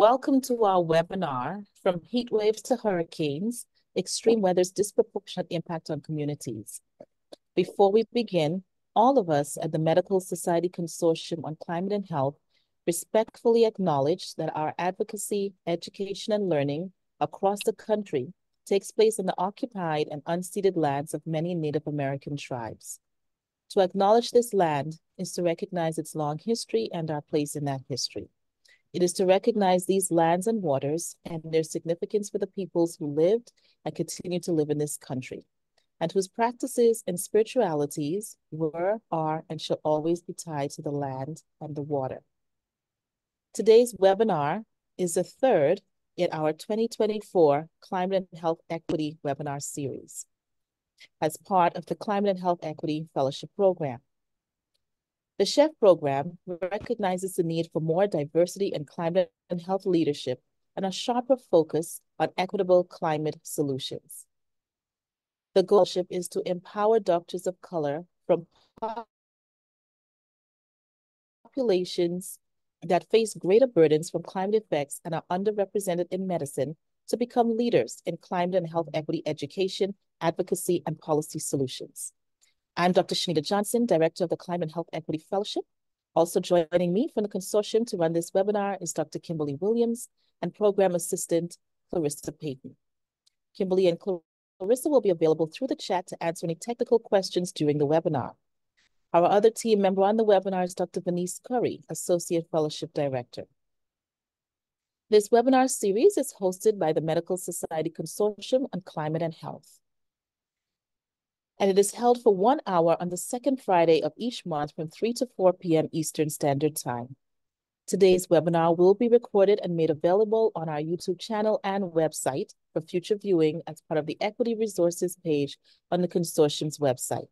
Welcome to our webinar, From Heat Waves to Hurricanes, Extreme Weather's Disproportionate Impact on Communities. Before we begin, all of us at the Medical Society Consortium on Climate and Health respectfully acknowledge that our advocacy, education, and learning across the country takes place in the occupied and unceded lands of many Native American tribes. To acknowledge this land is to recognize its long history and our place in that history. It is to recognize these lands and waters and their significance for the peoples who lived and continue to live in this country, and whose practices and spiritualities were, are, and shall always be tied to the land and the water. Today's webinar is the third in our 2024 Climate and Health Equity webinar series as part of the Climate and Health Equity Fellowship Program. The CHEF program recognizes the need for more diversity in climate and health leadership and a sharper focus on equitable climate solutions. The goal is to empower doctors of color from populations that face greater burdens from climate effects and are underrepresented in medicine to become leaders in climate and health equity education, advocacy, and policy solutions. I'm Dr. Shanita Johnson, Director of the Climate and Health Equity Fellowship. Also joining me from the consortium to run this webinar is Dr. Kimberly Williams and Program Assistant Clarissa Payton. Kimberly and Clarissa will be available through the chat to answer any technical questions during the webinar. Our other team member on the webinar is Dr. Venice Curry, Associate Fellowship Director. This webinar series is hosted by the Medical Society Consortium on Climate and Health, and it is held for 1 hour on the second Friday of each month from 3 to 4 p.m. Eastern Standard Time. Today's webinar will be recorded and made available on our YouTube channel and website for future viewing as part of the Equity Resources page on the consortium's website.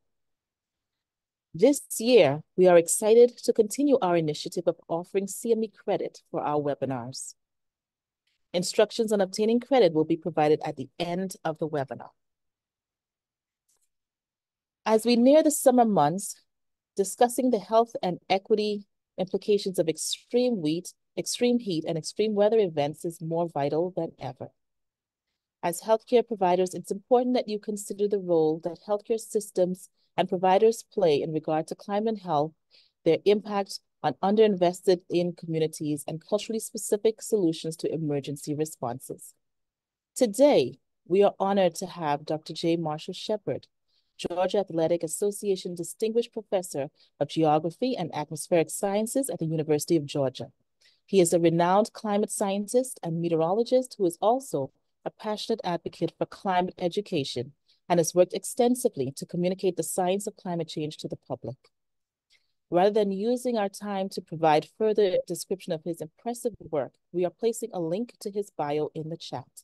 This year, we are excited to continue our initiative of offering CME credit for our webinars. Instructions on obtaining credit will be provided at the end of the webinar. As we near the summer months, discussing the health and equity implications of extreme heat, and extreme weather events is more vital than ever. As healthcare providers, it's important that you consider the role that healthcare systems and providers play in regard to climate and health, their impact on underinvested in communities, and culturally specific solutions to emergency responses. Today, we are honored to have Dr. J. Marshall Shepard, Georgia Athletic Association Distinguished Professor of Geography and Atmospheric Sciences at the University of Georgia. He is a renowned climate scientist and meteorologist who is also a passionate advocate for climate education and has worked extensively to communicate the science of climate change to the public. Rather than using our time to provide further description of his impressive work, we are placing a link to his bio in the chat.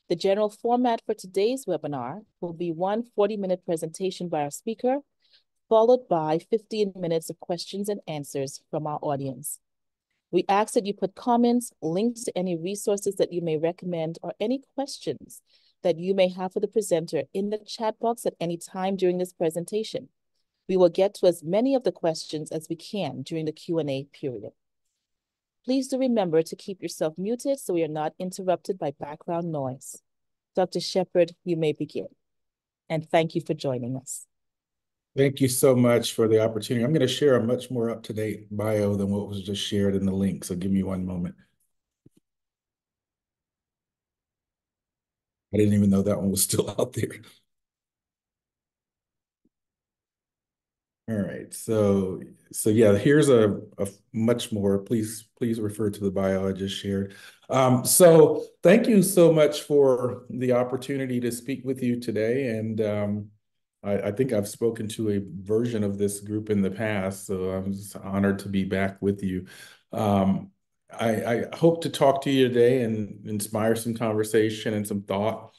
The general format for today's webinar will be one 40-minute presentation by our speaker, followed by 15 minutes of questions and answers from our audience. We ask that you put comments, links to any resources that you may recommend, or any questions that you may have for the presenter in the chat box at any time during this presentation. We will get to as many of the questions as we can during the Q&A period. Please do remember to keep yourself muted so we are not interrupted by background noise. Dr. Shepard, you may begin. And thank you for joining us. Thank you so much for the opportunity. I'm going to share a much more up-to-date bio than what was just shared in the link, so give me one moment. I didn't even know that one was still out there. All right, so yeah, here's a much more. Please refer to the bio I just shared. So thank you so much for the opportunity to speak with you today, and I think I've spoken to a version of this group in the past, so I'm just honored to be back with you. I hope to talk to you today and inspire some conversation and some thought.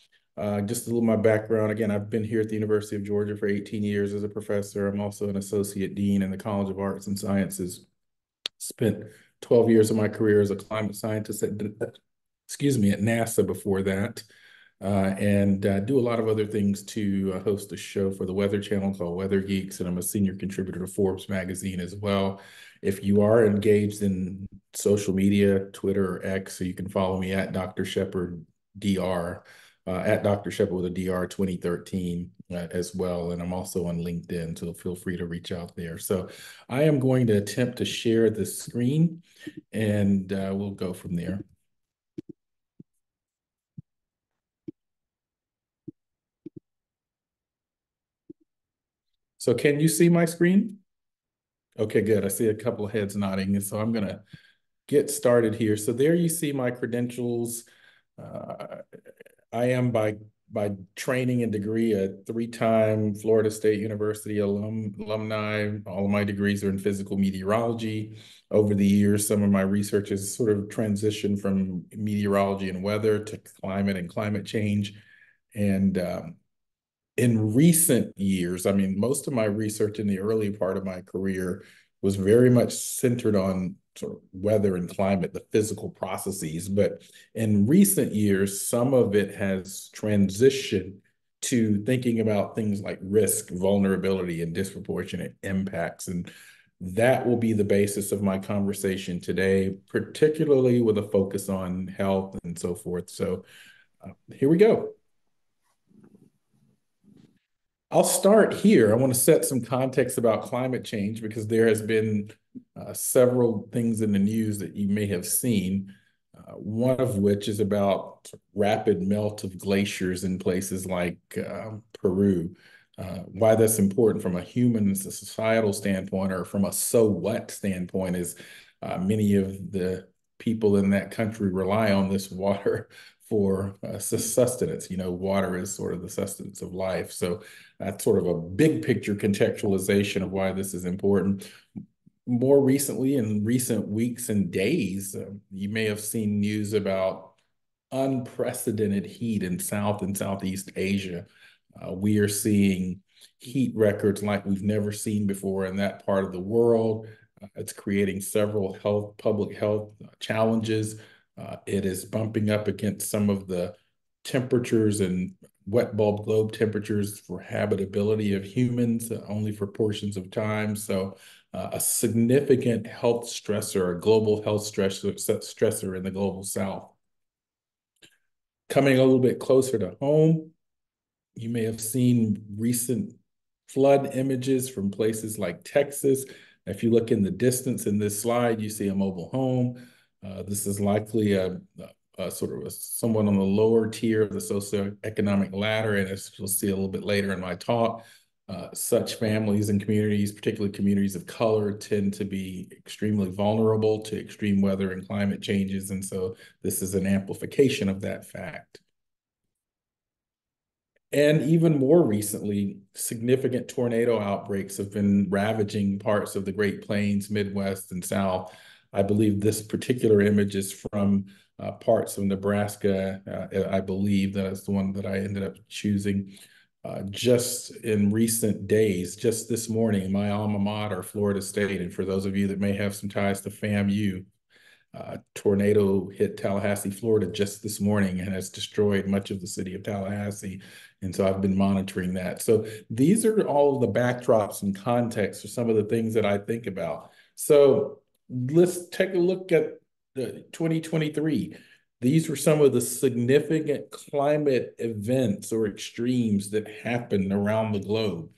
Just a little of my background. Again, I've been here at the University of Georgia for 18 years as a professor. I'm also an associate dean in the College of Arts and Sciences. Spent 12 years of my career as a climate scientist at NASA before that. and do a lot of other things to host a show for the Weather Channel called Weather Geeks, and I'm a senior contributor to Forbes magazine as well. If you are engaged in social media, Twitter or X, so you can follow me at Dr. Shepard DR, at Dr. Shepard with a DR 2013 as well. And I'm also on LinkedIn, so feel free to reach out there. So I am going to attempt to share the screen, and we'll go from there. So can you see my screen? Okay, good. I see a couple of heads nodding. And so I'm going to get started here. So there you see my credentials. Uh, I am by training and degree a three-time Florida State University alumni. All of my degrees are in physical meteorology. Over the years, some of my research has sort of transitioned from meteorology and weather to climate and climate change. And in recent years, I mean, most of my research in the early part of my career was very much centered on sort of weather and climate, the physical processes. But in recent years, some of it has transitioned to thinking about things like risk, vulnerability, and disproportionate impacts. And that will be the basis of my conversation today, particularly with a focus on health and so forth. So here we go. I'll start here. I want to set some context about climate change because there has been several things in the news that you may have seen. One of which is about rapid melt of glaciers in places like Peru. Why that's important from a human and societal standpoint, or from a so what standpoint, is many of the people in that country rely on this water for sustenance. You know, water is sort of the sustenance of life. So that's sort of a big picture contextualization of why this is important. More recently, in recent weeks and days, you may have seen news about unprecedented heat in South and Southeast Asia. We are seeing heat records like we've never seen before in that part of the world. It's creating several public health challenges. It is bumping up against some of the temperatures and wet bulb globe temperatures for habitability of humans, only for portions of time. So a significant health stressor, a global health stressor in the global South. Coming a little bit closer to home, you may have seen recent flood images from places like Texas. If you look in the distance in this slide, you see a mobile home. This is likely a sort of someone on the lower tier of the socioeconomic ladder, and as you'll see a little bit later in my talk, such families and communities, particularly communities of color, tend to be extremely vulnerable to extreme weather and climate changes, and so this is an amplification of that fact. And even more recently, significant tornado outbreaks have been ravaging parts of the Great Plains, Midwest, and South. I believe this particular image is from parts of Nebraska. I believe that's the one that I ended up choosing. Just in recent days, just this morning, my alma mater, Florida State, and for those of you that may have some ties to FAMU, tornado hit Tallahassee, Florida just this morning and has destroyed much of the city of Tallahassee. And so I've been monitoring that. So these are all of the backdrops and context for some of the things that I think about. So let's take a look at 2023. These were some of the significant climate events or extremes that happened around the globe.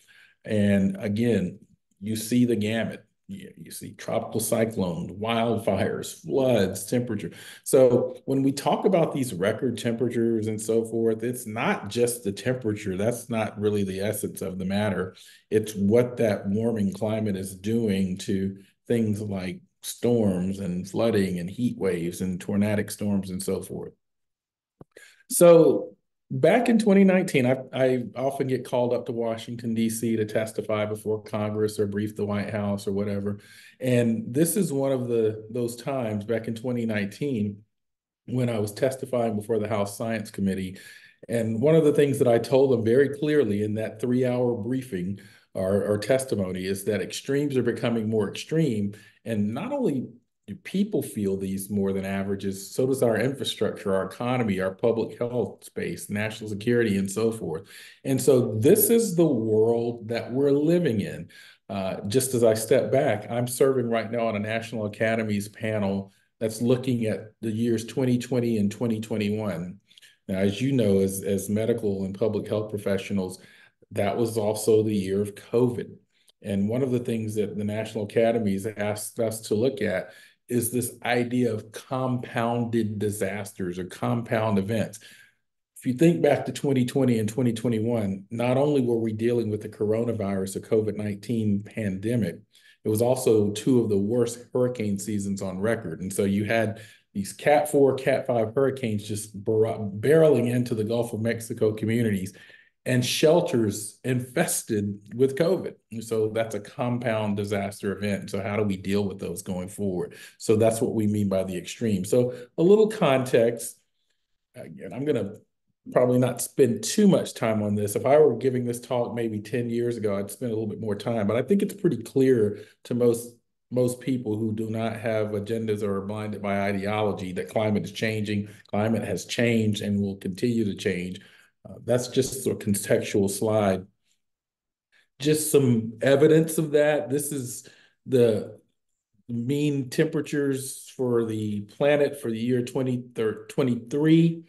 And again, you see the gamut. You see tropical cyclones, wildfires, floods, temperature. So when we talk about these record temperatures and so forth, it's not just the temperature. That's not really the essence of the matter. It's what that warming climate is doing to things like storms and flooding and heat waves and tornadic storms and so forth. So back in 2019, I often get called up to Washington, D.C. to testify before Congress or brief the White House or whatever. And this is one of those times back in 2019 when I was testifying before the House Science Committee. And one of the things that I told them very clearly in that 3-hour briefing or testimony is that extremes are becoming more extreme. And not only people feel these more than averages. So does our infrastructure, our economy, our public health space, national security, and so forth. And so this is the world that we're living in. Just as I step back, I'm serving right now on a National Academies panel that's looking at the years 2020 and 2021. Now, as you know, as medical and public health professionals, that was also the year of COVID. And one of the things that the National Academies asked us to look at is this idea of compounded disasters or compound events. If you think back to 2020 and 2021, not only were we dealing with the coronavirus, the COVID-19 pandemic, it was also two of the worst hurricane seasons on record. And so you had these Cat 4, Cat 5 hurricanes just barreling into the Gulf of Mexico communities and shelters infested with COVID. And so that's a compound disaster event. So how do we deal with those going forward? So that's what we mean by the extreme. So a little context. Again, I'm going to probably not spend too much time on this. If I were giving this talk maybe 10 years ago, I'd spend a little bit more time, but I think it's pretty clear to most people who do not have agendas or are blinded by ideology that climate is changing, climate has changed and will continue to change. That's just a contextual slide. Just some evidence of that. This is the mean temperatures for the planet for the year 2023.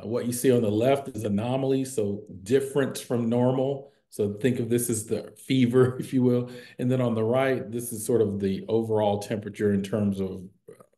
What you see on the left is anomalies, so different from normal. So think of this as the fever, if you will. And then on the right, this is sort of the overall temperature in terms of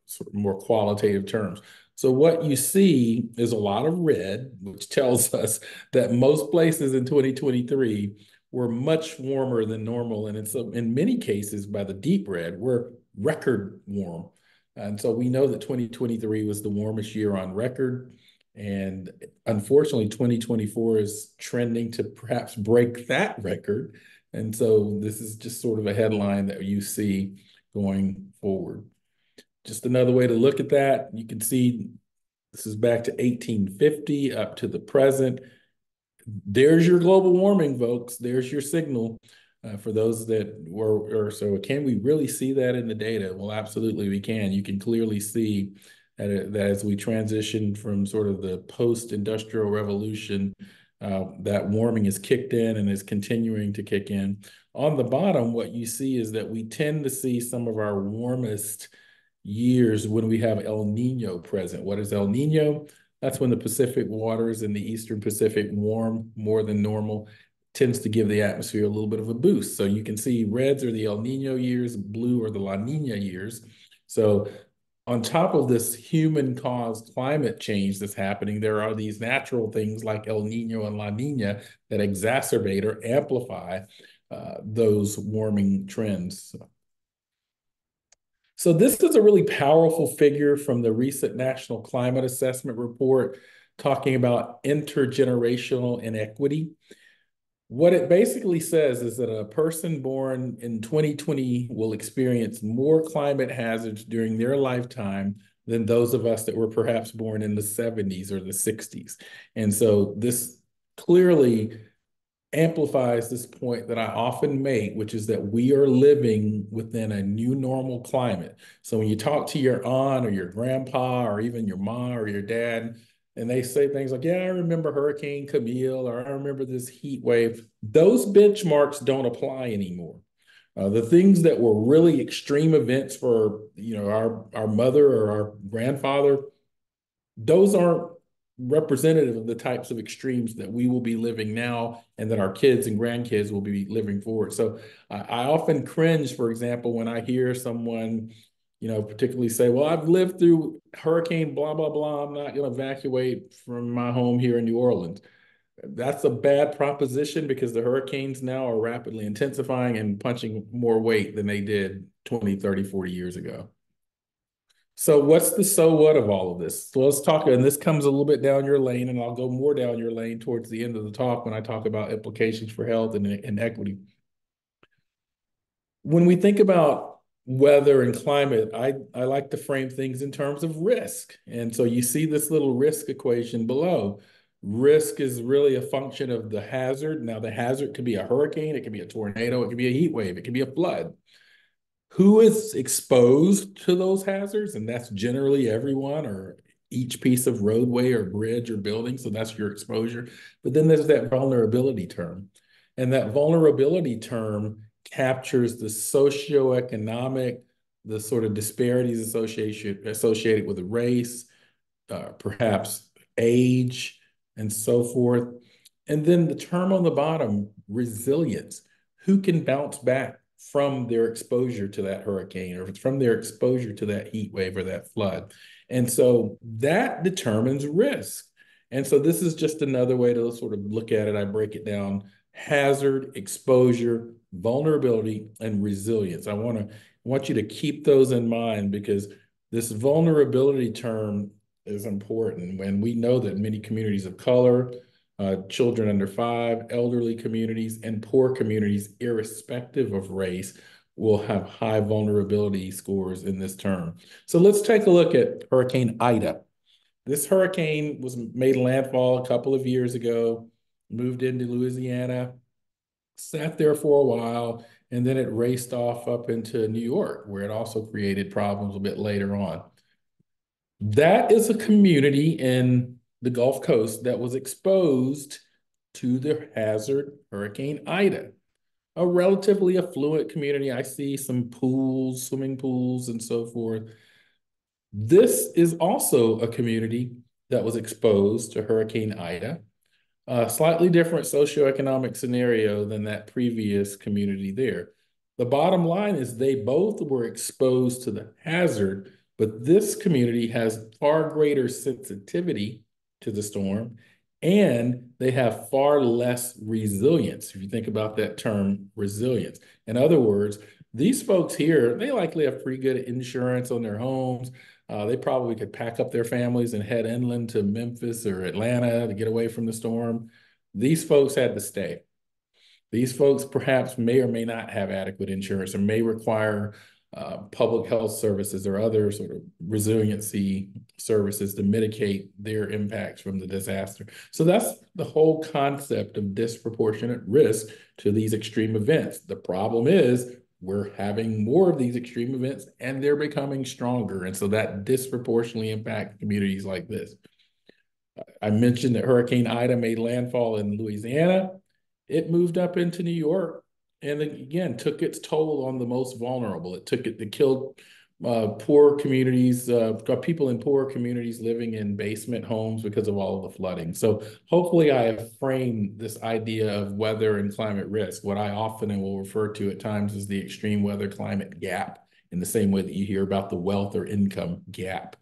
sort of more qualitative terms. So what you see is a lot of red, which tells us that most places in 2023 were much warmer than normal. And in many cases, by the deep red, were record warm. And so we know that 2023 was the warmest year on record. And unfortunately, 2024 is trending to perhaps break that record. And so this is just sort of a headline that you see going forward. Just another way to look at that, you can see this is back to 1850 up to the present. There's your global warming, folks. There's your signal for those that were, so can we really see that in the data? Well, absolutely we can. You can clearly see that as we transition from sort of the post-industrial revolution, that warming is kicked in and is continuing to kick in. On the bottom, what you see is that we tend to see some of our warmest years when we have El Nino present. What is El Nino? That's when the Pacific waters in the Eastern Pacific warm more than normal, tends to give the atmosphere a little bit of a boost. So you can see reds are the El Nino years, blue are the La Nina years. So on top of this human-caused climate change that's happening, there are these natural things like El Nino and La Nina that exacerbate or amplify those warming trends. So this is a really powerful figure from the recent National Climate Assessment Report talking about intergenerational inequity. What it basically says is that a person born in 2020 will experience more climate hazards during their lifetime than those of us that were perhaps born in the 70s or the 60s. And so this clearly amplifies this point that I often make, which is that we are living within a new normal climate. So when you talk to your aunt or your grandpa or even your mom or your dad, and they say things like, yeah, I remember Hurricane Camille, or I remember this heat wave, those benchmarks don't apply anymore. The things that were really extreme events for our mother or our grandfather, those aren't representative of the types of extremes that we will be living now and that our kids and grandkids will be living forward. So I often cringe, for example, when I hear someone, particularly say, well, I've lived through hurricane, blah, blah, blah. I'm not going to evacuate from my home here in New Orleans. That's a bad proposition because the hurricanes now are rapidly intensifying and punching more weight than they did 20, 30, 40 years ago. So what's the so what of all of this? So let's talk, and this comes a little bit down your lane, and I'll go more down your lane towards the end of the talk when I talk about implications for health and equity. When we think about weather and climate, I like to frame things in terms of risk. And so you see this little risk equation below. Risk is really a function of the hazard. Now, the hazard could be a hurricane, it could be a tornado, it could be a heat wave, it could be a flood. who is exposed to those hazards, and that's generally everyone or each piece of roadway or bridge or building. So that's your exposure. But then there's that vulnerability term. And that vulnerability term captures the socioeconomic, the sort of disparities associated with race, perhaps age, and so forth. And then the term on the bottom, resilience. Who can bounce back from their exposure to that hurricane or from their exposure to that heat wave or that flood? And so that determines risk. And so this is just another way to sort of look at it. I break it down: hazard, exposure, vulnerability, and resilience. I want you to keep those in mind, because this vulnerability term is important when we know that many communities of color, children under 5, elderly communities, and poor communities, irrespective of race, will have high vulnerability scores in this term. So let's take a look at Hurricane Ida. This hurricane was made landfall a couple of years ago, moved into Louisiana, sat there for a while, and then it raced off up into New York, where it also created problems a bit later on. That is a community in the Gulf Coast that was exposed to the hazard Hurricane Ida, a relatively affluent community. I see some pools, swimming pools, and so forth. This is also a community that was exposed to Hurricane Ida, a slightly different socioeconomic scenario than that previous community there. The bottom line is they both were exposed to the hazard, but this community has far greater sensitivity to the storm, and they have far less resilience. If you think about that term, resilience. In other words, these folks here, they likely have pretty good insurance on their homes. They probably could pack up their families and head inland to Memphis or Atlanta to get away from the storm. These folks had to stay. These folks perhaps may or may not have adequate insurance or may require public health services or other sort of resiliency services to mitigate their impacts from the disaster. So that's the whole concept of disproportionate risk to these extreme events. The problem is we're having more of these extreme events and they're becoming stronger. And so that disproportionately impacts communities like this. I mentioned that Hurricane Ida made landfall in Louisiana. It moved up into New York and again took its toll on the most vulnerable. It killed poor communities, people in poor communities living in basement homes because of all of the flooding. So hopefully I have framed this idea of weather and climate risk, what I often and will refer to at times as the extreme weather climate gap, in the same way that you hear about the wealth or income gap.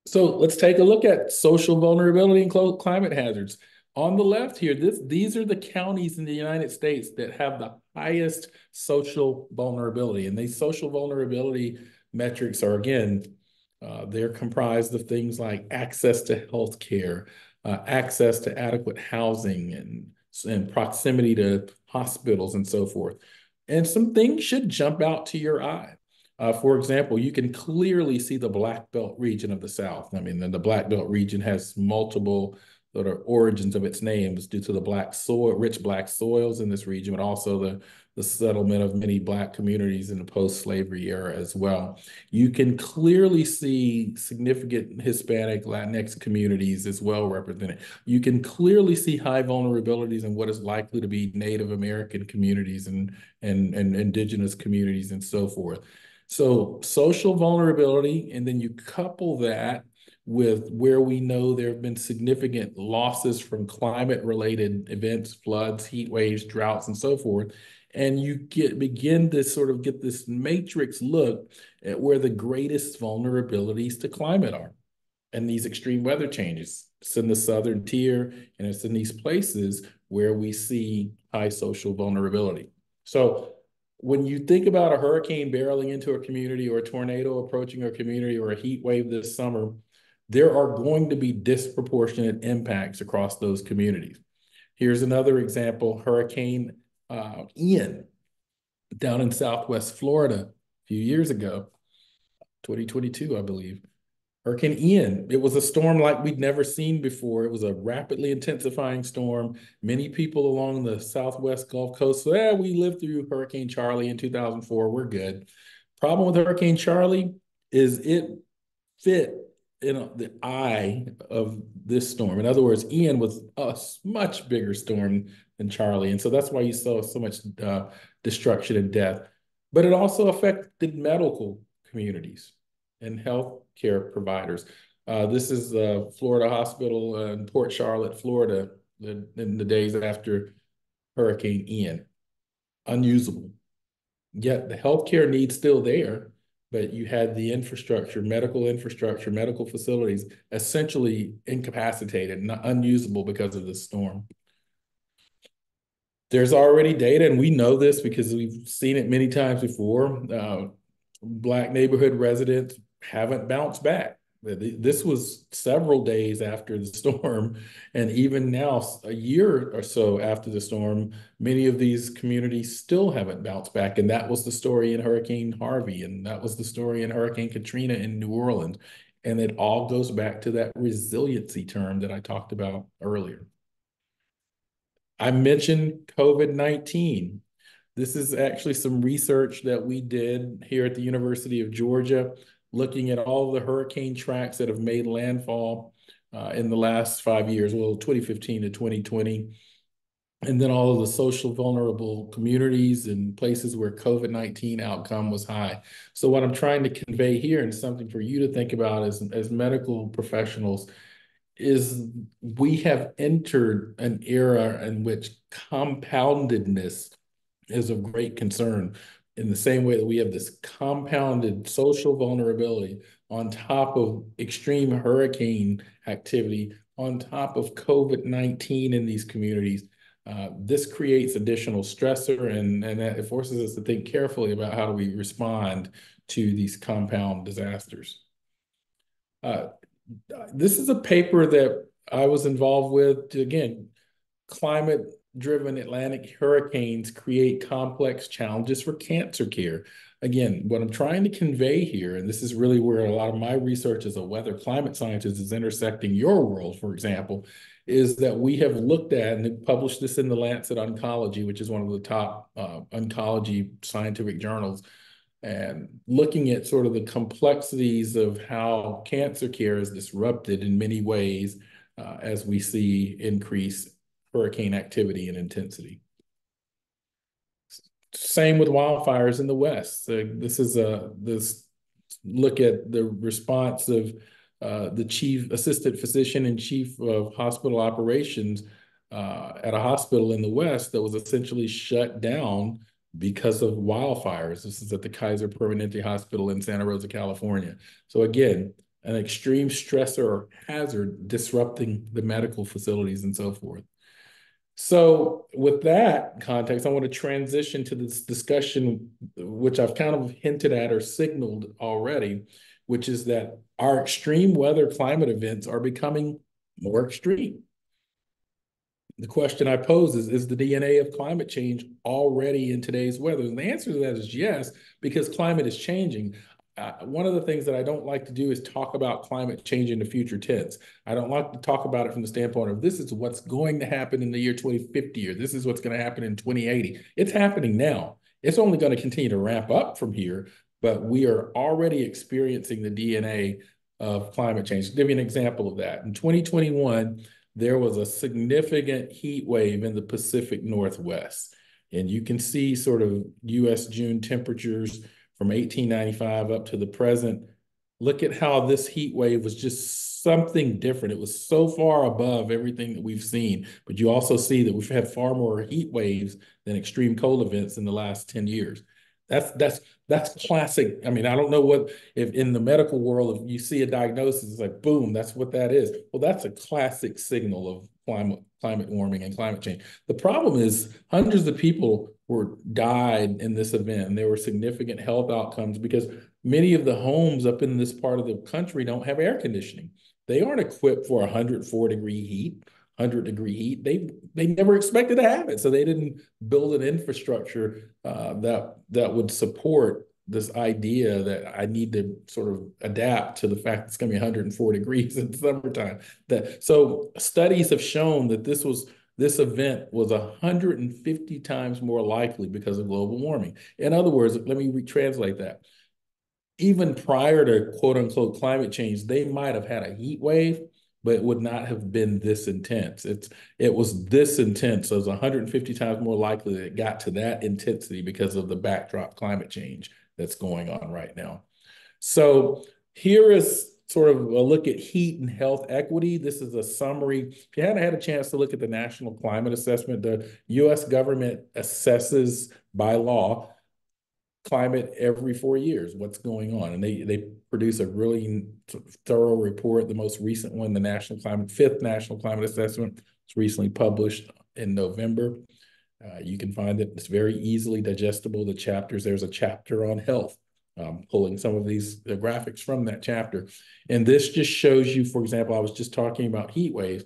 So let's take a look at social vulnerability and climate hazards. On the left here, these are the counties in the United States that have the highest social vulnerability. And these social vulnerability metrics are, again, they're comprised of things like access to health care, access to adequate housing, and proximity to hospitals and so forth. And some things should jump out to your eye. For example, you can clearly see the Black Belt region of the South. I mean, the Black Belt region has multiple sort of origins of its names due to the rich black soils in this region, but also the settlement of many Black communities in the post-slavery era as well. You can clearly see significant Hispanic, Latinx communities as well represented. You can clearly see high vulnerabilities in what is likely to be Native American communities and indigenous communities and so forth. So social vulnerability, and then you couple that with where we know there have been significant losses from climate-related events, floods, heat waves, droughts, and so forth. And you begin to sort of get this matrix look at where the greatest vulnerabilities to climate are and these extreme weather changes. It's in the southern tier, and it's in these places where we see high social vulnerability. So when you think about a hurricane barreling into a community or a tornado approaching a community or a heat wave this summer, there are going to be disproportionate impacts across those communities. Here's another example: Hurricane Ian down in Southwest Florida a few years ago, 2022, I believe. Hurricane Ian, it was a storm like we'd never seen before. It was a rapidly intensifying storm. Many people along the Southwest Gulf Coast, so yeah, we lived through Hurricane Charlie in 2004. We're good. Problem with Hurricane Charlie is it fit in the eye of this storm. In other words, Ian was a much bigger storm than Charlie. And so that's why you saw so much destruction and death. But it also affected medical communities and healthcare providers. This is Florida Hospital in Port Charlotte, Florida, in the days after Hurricane Ian. Unusable. Yet the healthcare need's still there, but you had the infrastructure, medical facilities essentially incapacitated, not unusable because of the storm. There's already data, and we know this because we've seen it many times before. Black neighborhood residents haven't bounced back. This was several days after the storm, and even now, a year or so after the storm, many of these communities still haven't bounced back. And that was the story in Hurricane Harvey, and that was the story in Hurricane Katrina in New Orleans. And it all goes back to that resiliency term that I talked about earlier. I mentioned COVID-19. This is actually some research that we did here at the University of Georgia, looking at all the hurricane tracks that have made landfall in the last 5 years, well, 2015 to 2020, and then all of the social vulnerable communities and places where COVID-19 outcome was high. So what I'm trying to convey here, and something for you to think about as medical professionals, is we have entered an era in which compoundedness is of great concern, in the same way that we have this compounded social vulnerability on top of extreme hurricane activity, on top of COVID-19 in these communities. This creates additional stressor, and it forces us to think carefully about how do we respond to these compound disasters. This is a paper that I was involved with. Again, climate-driven Atlantic hurricanes create complex challenges for cancer care. Again, what I'm trying to convey here, and this is really where a lot of my research as a weather climate scientist is intersecting your world, for example, is that we have looked at and published this in the Lancet Oncology, which is one of the top oncology scientific journals, and looking at sort of the complexities of how cancer care is disrupted in many ways as we see increased hurricane activity and intensity. Same with wildfires in the West. This is this look at the response of the chief assistant physician and chief of hospital operations at a hospital in the West that was essentially shut down because of wildfires. This is at the Kaiser Permanente Hospital in Santa Rosa, California. So again, an extreme stressor or hazard disrupting the medical facilities and so forth. So with that context, I want to transition to this discussion, which I've kind of hinted at or signaled already, which is that our extreme weather climate events are becoming more extreme. The question I pose is the DNA of climate change already in today's weather? And the answer to that is yes, because climate is changing. One of the things that I don't like to do is talk about climate change in the future tense. I don't like to talk about it from the standpoint of this is what's going to happen in the year 2050, or this is what's going to happen in 2080. It's happening now. It's only going to continue to ramp up from here, but we are already experiencing the DNA of climate change. To give you an example of that, in 2021, there was a significant heat wave in the Pacific Northwest. And you can see sort of US June temperatures from 1895 up to the present. Look at how this heat wave was just something different. It was so far above everything that we've seen. But you also see that we've had far more heat waves than extreme cold events in the last 10 years. That's classic. I mean, I don't know what, if in the medical world, if you see a diagnosis, it's like, boom, that's what that is. Well, that's a classic signal of climate warming and climate change. The problem is hundreds of people died in this event, and there were significant health outcomes because many of the homes up in this part of the country don't have air conditioning. They aren't equipped for 104-degree heat. 100-degree heat. They never expected to have it, so they didn't build an infrastructure that would support this idea that I need to sort of adapt to the fact it's going to be 104 degrees in the summertime. So studies have shown that this event was 150 times more likely because of global warming. In other words, let me retranslate that. Even prior to quote unquote climate change, they might have had a heat wave, but it would not have been this intense. It was this intense. So it was 150 times more likely that it got to that intensity because of the backdrop climate change that's going on right now. So here is sort of a look at heat and health equity. This is a summary. If you haven't had a chance to look at the National Climate Assessment, the US government assesses by law climate every 4 years, what's going on. And they produce a really thorough report. The most recent one, the fifth National Climate Assessment, was recently published in November. You can find it. It's very easily digestible. There's a chapter on health, pulling some of the graphics from that chapter. And this just shows you, for example, I was just talking about heat waves.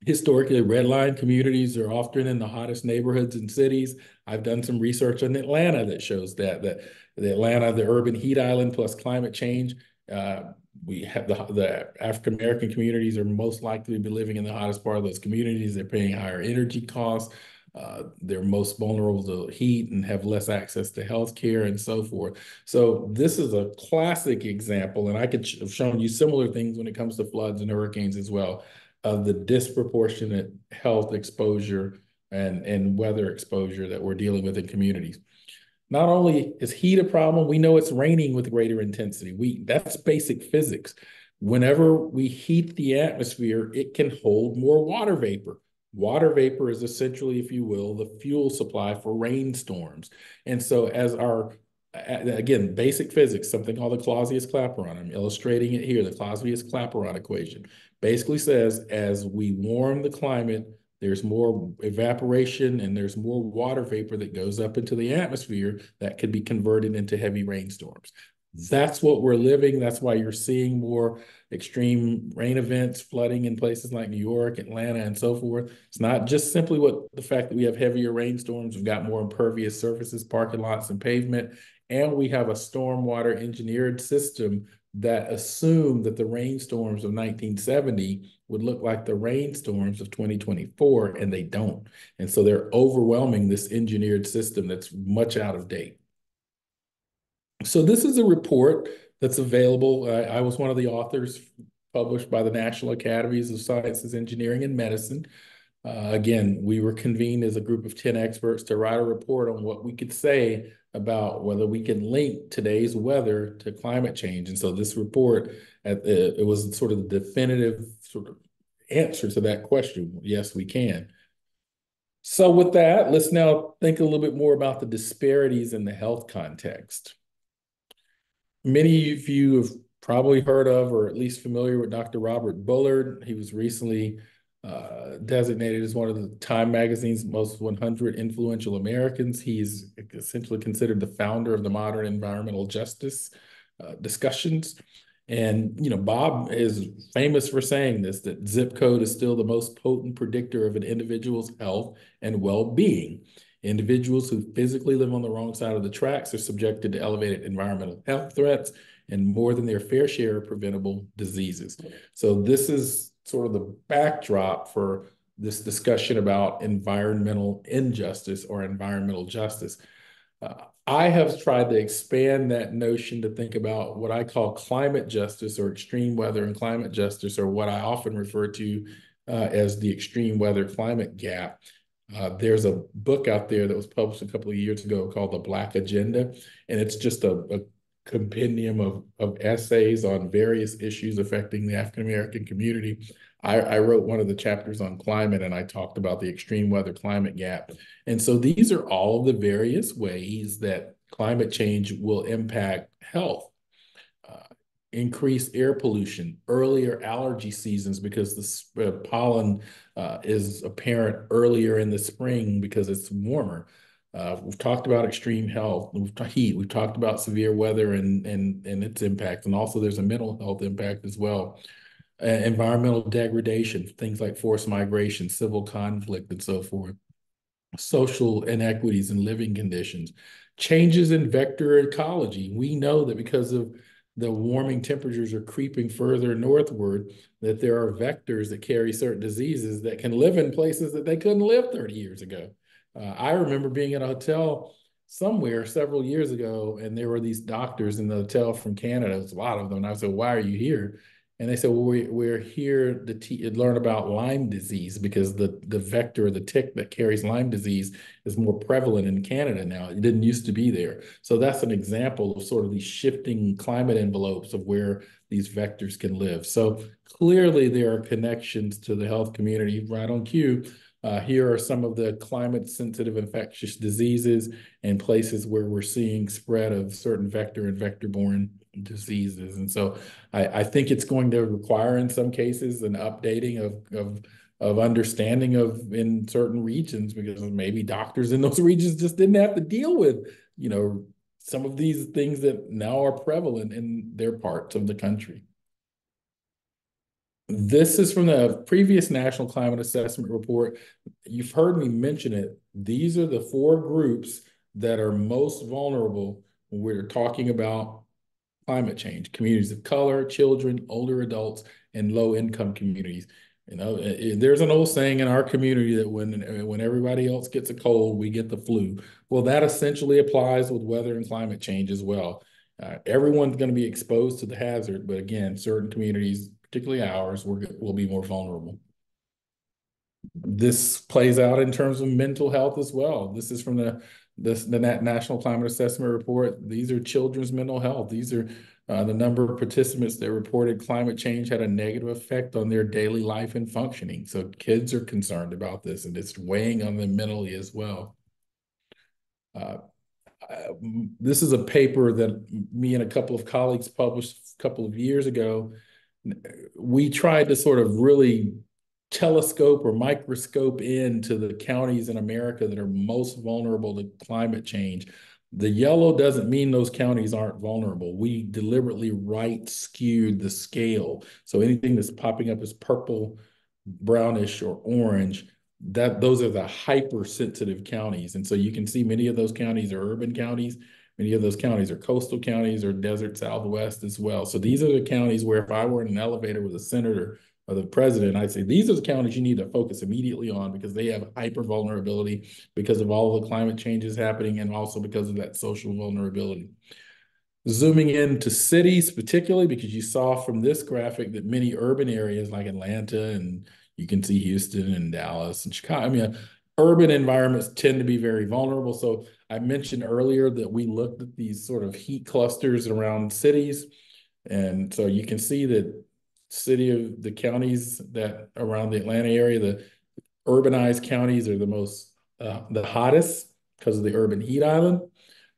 Historically, red line communities are often in the hottest neighborhoods and cities. I've done some research in Atlanta that shows that the Atlanta, the urban heat island plus climate change, we have the African American communities are most likely to be living in the hottest part of those communities. They're paying higher energy costs. They're most vulnerable to heat and have less access to health care and so forth. So this is a classic example, and I could have shown you similar things when it comes to floods and hurricanes as well, of the disproportionate health exposure and weather exposure that we're dealing with in communities. Not only is heat a problem, we know it's raining with greater intensity. That's basic physics. Whenever we heat the atmosphere, it can hold more water vapor. Water vapor is essentially, if you will, the fuel supply for rainstorms. And so again, basic physics, something called the Clausius-Clapeyron. I'm illustrating it here, the Clausius-Clapeyron equation. Basically says as we warm the climate, there's more evaporation and there's more water vapor that goes up into the atmosphere that could be converted into heavy rainstorms. That's what we're living. That's why you're seeing more extreme rain events, flooding in places like New York, Atlanta, and so forth. It's not just simply the fact that we have heavier rainstorms. We've got more impervious surfaces, parking lots, and pavement, and we have a stormwater engineered system that assumed that the rainstorms of 1970 would look like the rainstorms of 2024, and they don't. And so they're overwhelming this engineered system that's much out of date. So this is a report that's available. I was one of the authors, published by the National Academies of Sciences, Engineering, and Medicine. Again, we were convened as a group of 10 experts to write a report on what we could say about whether we can link today's weather to climate change. And so this report, it was sort of the definitive sort of answer to that question. Yes, we can. So with that, let's now think a little bit more about the disparities in the health context. Many of you have probably heard of or at least familiar with Dr. Robert Bullard. He was recently designated as one of the Time magazine's most 100 influential Americans. He's essentially considered the founder of the modern environmental justice discussions. And, Bob is famous for saying this, that zip code is still the most potent predictor of an individual's health and well-being. Individuals who physically live on the wrong side of the tracks are subjected to elevated environmental health threats and more than their fair share of preventable diseases. So this is sort of the backdrop for this discussion about environmental injustice or environmental justice. I have tried to expand that notion to think about what I call climate justice or extreme weather and climate justice, or what I often refer to as the extreme weather climate gap. There's a book out there that was published a couple of years ago called The Black Agenda, and it's just a compendium of essays on various issues affecting the African American community. I wrote one of the chapters on climate, and I talked about the extreme weather climate gap. And so these are all of the various ways that climate change will impact health. Increased air pollution, earlier allergy seasons because the pollen is apparent earlier in the spring because it's warmer. We've talked about extreme health, heat. We've talked about severe weather and its impact, and also there's a mental health impact as well. Environmental degradation, things like forced migration, civil conflict, and so forth. social inequities in living conditions, changes in vector ecology. We know that because of the warming temperatures are creeping further northward, that there are vectors that carry certain diseases that can live in places that they couldn't live 30 years ago. I remember being in a hotel somewhere several years ago, and there were these doctors in the hotel from Canada. There's a lot of them. And I said, "Why are you here?" And they said, "Well, we're here to learn about Lyme disease because the vector, the tick that carries Lyme disease is more prevalent in Canada now. It didn't used to be there." So that's an example of sort of these shifting climate envelopes of where these vectors can live. So clearly there are connections to the health community right on cue. Here are some of the climate sensitive infectious diseases and places where we're seeing spread of certain vector and vector-borne diseases. And so I think it's going to require, in some cases, an updating of understanding of in certain regions, because maybe doctors in those regions just didn't have to deal with, some of these things that now are prevalent in their parts of the country. This is from the previous National Climate Assessment Report. You've heard me mention it. These are the 4 groups that are most vulnerable when we're talking about climate change: communities of color, children, older adults, and low-income communities. There's an old saying in our community that when everybody else gets a cold, we get the flu. Well, that essentially applies with weather and climate change as well. Everyone's going to be exposed to the hazard, but again, certain communities, particularly ours, will be more vulnerable. This plays out in terms of mental health as well. This is from the National Climate Assessment Report. These are children's mental health. These are the number of participants that reported climate change had a negative effect on their daily life and functioning. So kids are concerned about this, and it's weighing on them mentally as well. This is a paper that me and a couple of colleagues published a couple of years ago. We tried to sort of really telescope or microscope into the counties in America that are most vulnerable to climate change. The yellow doesn't mean those counties aren't vulnerable. We deliberately right skewed the scale. So anything that's popping up as purple, brownish, or orange, those are the hypersensitive counties. And so you can see many of those counties are urban counties. Many of those counties are coastal counties or desert Southwest as well. So these are the counties where if I were in an elevator with a senator or the president, I'd say, these are the counties you need to focus immediately on because they have hyper vulnerability because of all of the climate changes happening and also because of that social vulnerability. Zooming into cities, particularly because you saw from this graphic that many urban areas like Atlanta, and you can see Houston and Dallas and Chicago, I mean, urban environments tend to be very vulnerable. So I mentioned earlier that we looked at these sort of heat clusters around cities. And so you can see that the counties that around the Atlanta area, the urbanized counties are the hottest because of the urban heat island.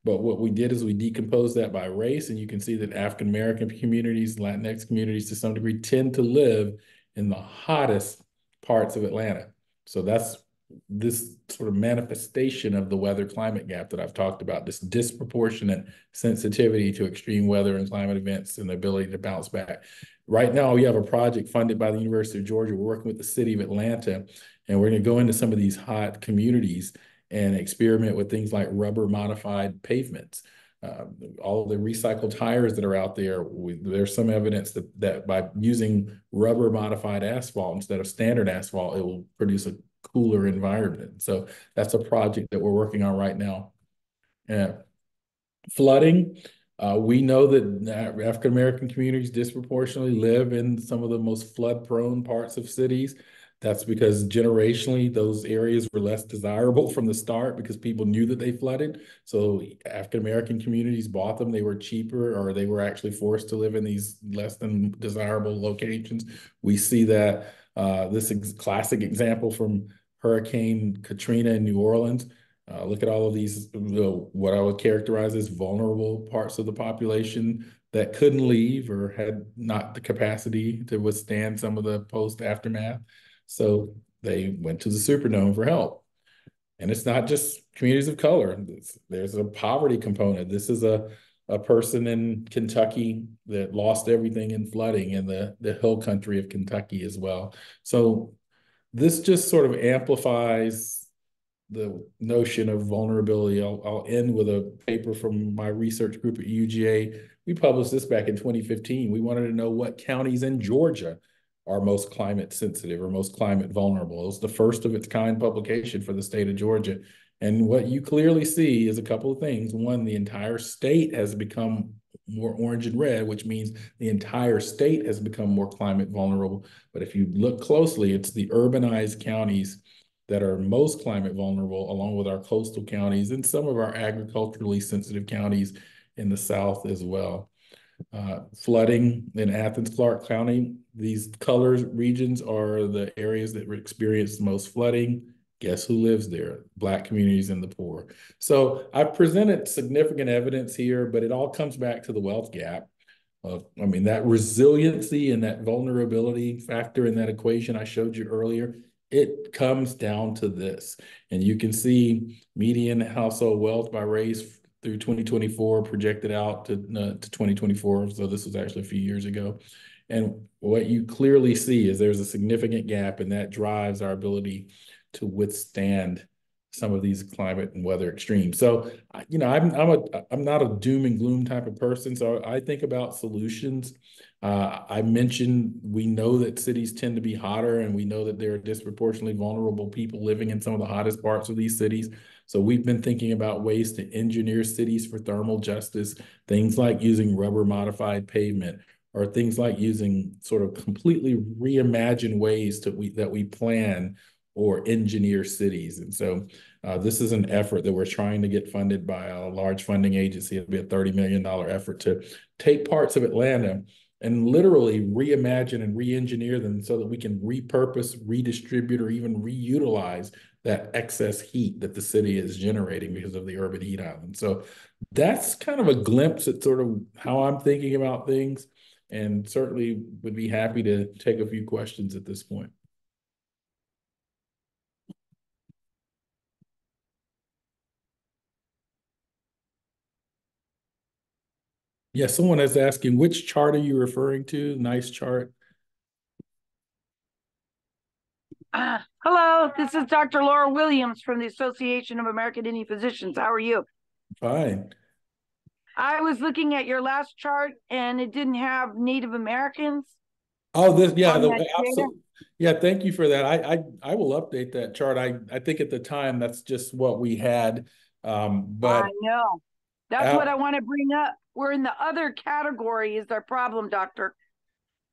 But what we did is we decomposed that by race, and you can see that African American communities, Latinx communities to some degree tend to live in the hottest parts of Atlanta. So that's this sort of manifestation of the weather climate gap that I've talked about, this disproportionate sensitivity to extreme weather and climate events and the ability to bounce back. Right now, we have a project funded by the University of Georgia. We're working with the city of Atlanta, and we're going to go into some of these hot communities and experiment with things like rubber modified pavements. All of the recycled tires that are out there, there's some evidence that by using rubber modified asphalt instead of standard asphalt, it will produce a cooler environment. So that's a project that we're working on right now. Flooding, we know that African American communities disproportionately live in some of the most flood prone parts of cities. That's because generationally, those areas were less desirable from the start because people knew that they flooded. So African American communities bought them. They were cheaper, or they were actually forced to live in these less than desirable locations. We see that this classic example from Hurricane Katrina in New Orleans. Look at all of these, what I would characterize as vulnerable parts of the population that couldn't leave or had not the capacity to withstand some of the post-aftermath. So they went to the Superdome for help. And it's not just communities of color. There's a poverty component. This is a person in Kentucky that lost everything in flooding in the hill country of Kentucky as well. So this just sort of amplifies the notion of vulnerability. I'll end with a paper from my research group at UGA. We published this back in 2015. We wanted to know what counties in Georgia are most climate sensitive or most climate vulnerable. It was the first of its kind publication for the state of Georgia. And what you clearly see is a couple of things. One, the entire state has become more orange and red, which means the entire state has become more climate vulnerable. But if you look closely, it's the urbanized counties that are most climate vulnerable, along with our coastal counties and some of our agriculturally sensitive counties in the South as well. Flooding in Athens-Clarke County, these color regions are the areas that experience the most flooding. Guess who lives there? Black communities and the poor. So I've presented significant evidence here, but it all comes back to the wealth gap. I mean, that resiliency and that vulnerability factor in that equation I showed you earlier, it comes down to this. And you can see median household wealth by race through 2024 projected out to 2024. So this was actually a few years ago. And what you clearly see is there's a significant gap, and that drives our ability to withstand some of these climate and weather extremes. So, I'm not a doom and gloom type of person. So I think about solutions. I mentioned we know that cities tend to be hotter, and we know that there are disproportionately vulnerable people living in some of the hottest parts of these cities. So we've been thinking about ways to engineer cities for thermal justice, things like using rubber modified pavement, or things like using sort of completely reimagined ways that we plan or engineer cities. And so this is an effort that we're trying to get funded by a large funding agency. It'll be a $30 million effort to take parts of Atlanta and literally reimagine and re-engineer them so that we can repurpose, redistribute, or even reutilize that excess heat that the city is generating because of the urban heat island. So that's kind of a glimpse at sort of how I'm thinking about things, and certainly would be happy to take a few questions at this point. Yeah, someone is asking, which chart are you referring to? Nice chart. Hello, this is Dr. Laura Williams from the Association of American Indian Physicians. How are you? Fine. I was looking at your last chart and it didn't have Native Americans. Oh, Absolutely. Yeah, thank you for that. I will update that chart. I think at the time that's just what we had. But I know. That's what I want to bring up. We're in the other category is our problem, doctor.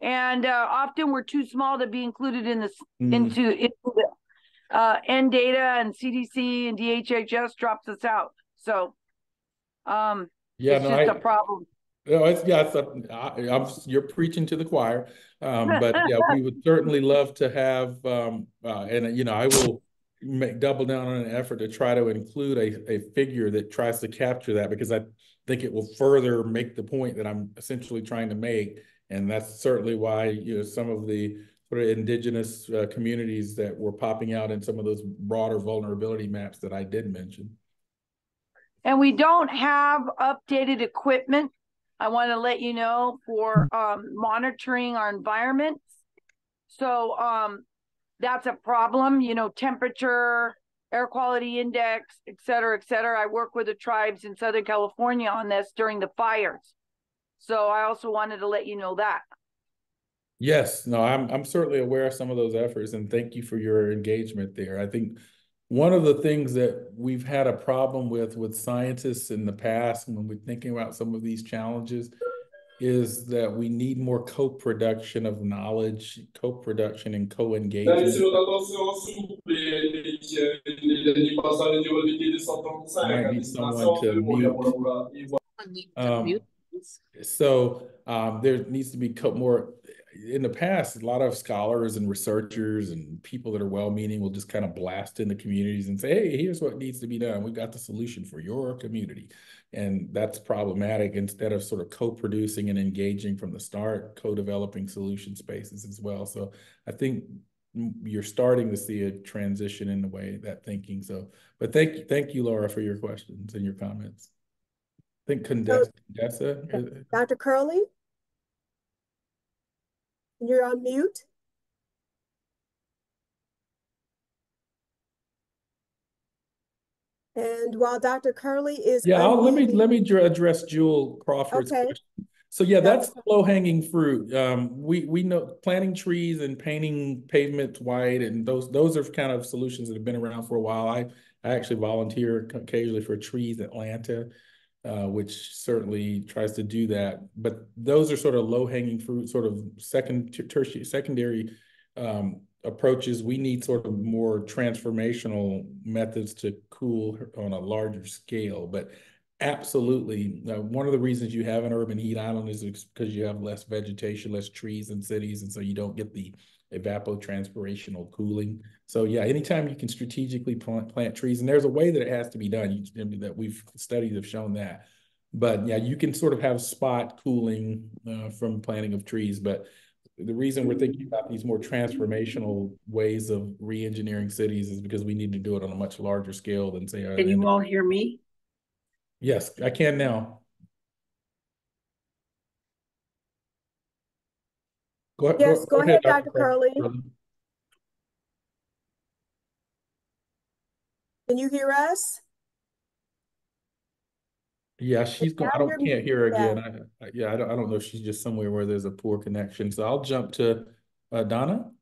And often we're too small to be included in this into the N data, and CDC and DHHS drops us out. So it's just a problem. No, you're preaching to the choir. But yeah, we would certainly love to have, and I will double down on an effort to try to include a figure that tries to capture that, because I think it will further make the point that I'm essentially trying to make. And that's certainly why, some of the sort of indigenous communities that were popping out in some of those broader vulnerability maps that I did mention. And we don't have updated equipment, I want to let you know, for monitoring our environments. So that's a problem, temperature, air quality index, et cetera, et cetera. I work with the tribes in Southern California on this during the fires. So I also wanted to let you know that. Yes, no, I'm certainly aware of some of those efforts, and thank you for your engagement there. I think one of the things that we've had a problem with scientists in the past when we're thinking about some of these challenges is that we need more co-production of knowledge, co-production and co-engagement. Might need someone to mute. There needs to be more. In the past, a lot of scholars and researchers and people that are well-meaning will just kind of blast into communities and say, hey, here's what needs to be done. We've got the solution for your community. And that's problematic, instead of sort of co-producing and engaging from the start, co-developing solution spaces as well. So I think you're starting to see a transition in the way that thinking. So, but thank you, Laura, for your questions and your comments. I think Condessa. Dr. Curley, you're on mute. And while Dr. Curley is Yeah, unmuting, let me address Jewel Crawford's okay, question. So yeah, Dr. that's low hanging fruit. We know planting trees and painting pavements white, and those are kind of solutions that have been around for a while. I actually volunteer occasionally for Trees Atlanta, which certainly tries to do that. But those are sort of low hanging fruit, sort of tertiary, secondary approaches. We need sort of more transformational methods to cool on a larger scale. But absolutely, one of the reasons you have an urban heat island is because you have less vegetation, less trees in cities, and so you don't get the evapotranspirational cooling. So yeah, anytime you can strategically plant trees, and there's a way that it has to be done, that studies have shown that. But yeah, you can sort of have spot cooling from planting of trees. But the reason we're thinking about these more transformational ways of re-engineering cities is because we need to do it on a much larger scale than say. Can you all hear me? Yes, I can now. Yes, go ahead, Dr. Curley. Curley. Can you hear us? Yeah, she's going. Now Can't hear her yeah. again. I don't know if she's just somewhere where there's a poor connection. So I'll jump to Donna.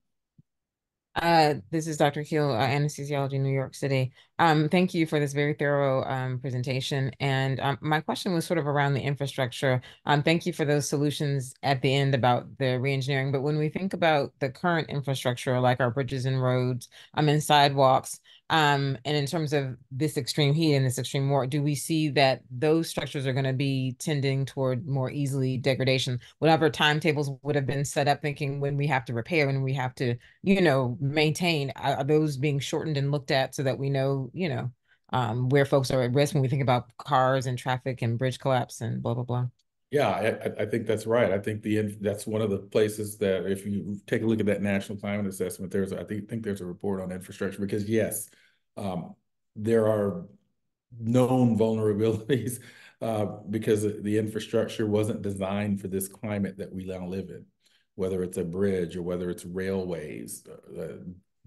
This is Dr. Keel, anesthesiology, New York City. Thank you for this very thorough presentation. And my question was sort of around the infrastructure. Thank you for those solutions at the end about the reengineering. But when we think about the current infrastructure, like our bridges and roads, and sidewalks, and in terms of this extreme heat and this extreme warmth, do we see that those structures are going to be tending toward more easily degradation? Whatever timetables would have been set up, thinking when we have to repair, when we have to, maintain, are those being shortened and looked at so that we know, where folks are at risk when we think about cars and traffic and bridge collapse and blah, blah, blah? Yeah, I think that's right. I think that's one of the places that if you take a look at that national climate assessment, I think there's a report on infrastructure because yes, there are known vulnerabilities because the infrastructure wasn't designed for this climate that we now live in, whether it's a bridge or whether it's railways,